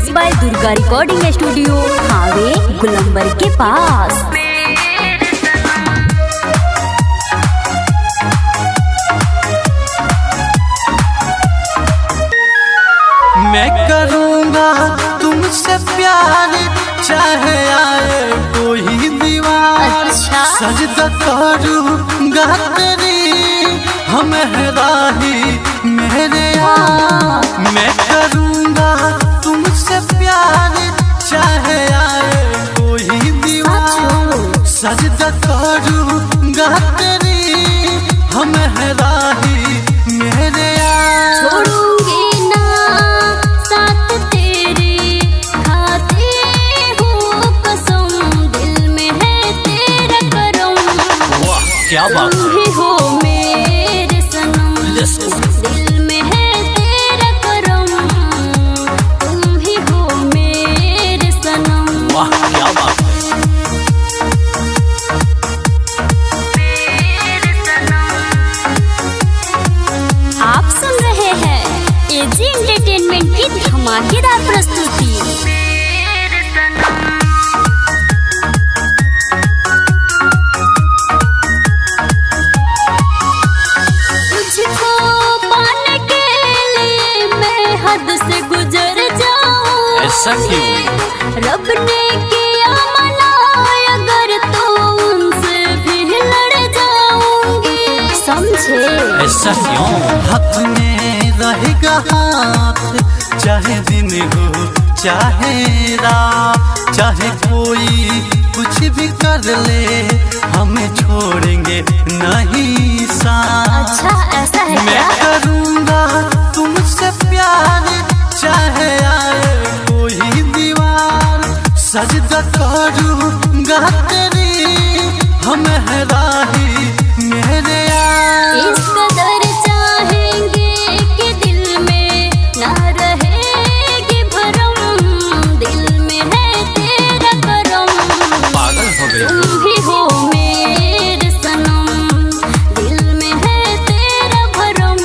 Mix by Durga recording studio हावे गुलंबर के पास। मैं करूँगा तुमसे प्यार चाहे आए कोई दीवार। सजदा करूँगा तेरी हम राही मेरे यार। मैं करूँगा तुमसे प्यार चाहे आए कोई दीवार। सजदा करूँगा तेरी हम राही मेरे यार। क्या बात है। तुम ही हो मेरे सनम, दिल में है तेरा करम। तुम ही हो मेरे सनम। वाह क्या बात है। आप सुन रहे हैं एजी एंटरटेनमेंट की धमाकेदार प्रस्तुति। से गुजर जाऊं ऐसा क्यों? रब ने किया मना अगर तो उनसे भी लड़ जाऊंगी। समझे? ऐसा क्यों? हाथ में रहेगा हाथ चाहे दिन हो चाहे रात। चाहे कोई कुछ भी कर ले हमें छोड़ेंगे नहीं साथ। अच्छा ऐसा है मैं क्या? करूँगा तुमसे प्यार चाहे आए कोई दीवार। सजदा करूँगा तेरी हम राही मेरे यार। इस कदर चाहेंगे कि दिल में ना रहेगी भरम। दिल में है तेरा करम। पागल हो गई। तुम ही हो मेरे सनम, दिल में है तेरा भरम।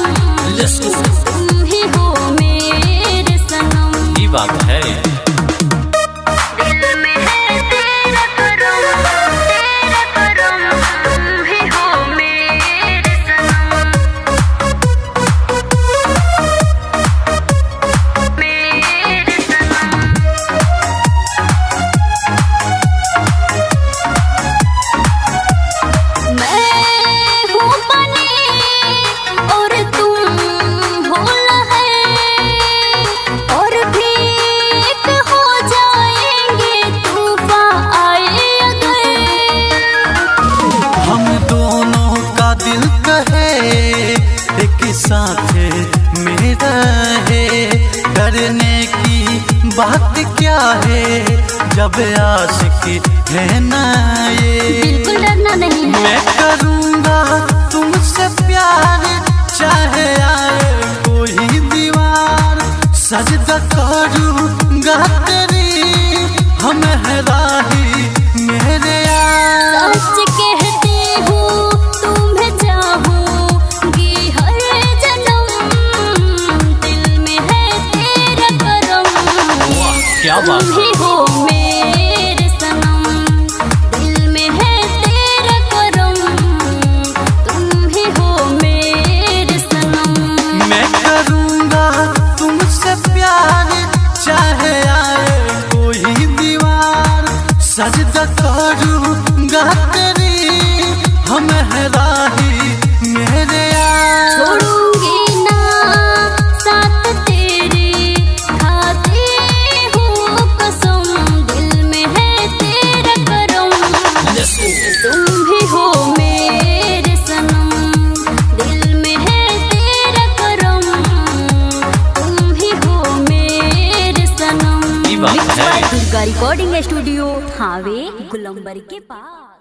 तुम ही हो मेरे सनम, ये बात है। दिल में है तेरा करम, तेरा करम। तुम ही हो मेरे सनम, मेरे सनम। मैं हूँ पानी और तुम हो लहर, और भी एक हो जाएंगे तूफान आए अगर। हम दोनों का दिल कहे एक साथ मेरा है। डरने की बात क्या है जब आशिकी है ना ये। बिल्कुल डरना नहीं है। मैं करूँगा तुमसे प्यार चाहे आए कोई दीवार। सजदा करूँगा तेरी हम राही मेरे यार। सच कहती हूँ तुम्हें चाहूंगी हर जन्म। दिल में है तेरा करम। क्या बात तुम ही हो मेरे सनम, दिल में है तेरा करम। तुम ही हो मेरे सनम। मैं करूँगा तुमसे प्यार चाहे आए कोई दीवार। सजदा करूँगा तेरी हम राही मेरे यार। छोड़ूंगी ना साथ तेरी, खाती हूँ कसम। दिल में है तेरा करम। तुम ही हो मेरे सनम, दिल में है तेरा करम। तुम ही हो मेरे सनम। ये बात है। दुर्गा रिकॉर्डिंग स्टूडियो हावे गुलंबर के पास।